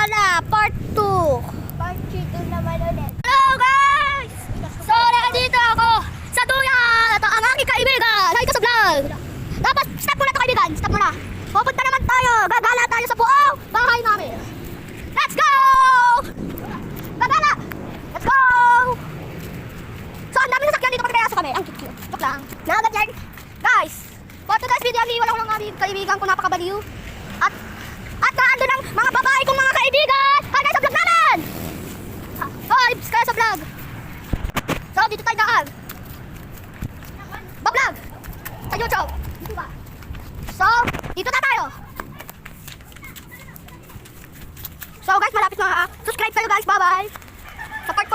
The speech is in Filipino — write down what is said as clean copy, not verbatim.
na, part 2. Part 2 naman ulit. Hello guys! So, nandito ako sa duyan at ang aking kaibigan. Hi ka sa vlog. Tapos, stop muna to kaibigan. Stop muna. Pupunta naman tayo. Gagala tayo sa buong bahay namin. Let's go! Gagala! Let's go! So, ang dami sasakyan dito pagkakaya sa kami. Ang cute. Joke lang. Nagat yan. Guys, for today's video, ang iwan ako ng mga kaibigan ko napakabaliw. At naando ng mga babae kong mga kaibigan. Hi guys sa vlog namin! Hi, kaya sa vlog. So, dito tayo daan. Ba-vlog! Sa YouTube. Dito ba? So, dito na tayo. So guys, malapit na. Subscribe kayo guys. Bye-bye. Sa part 4.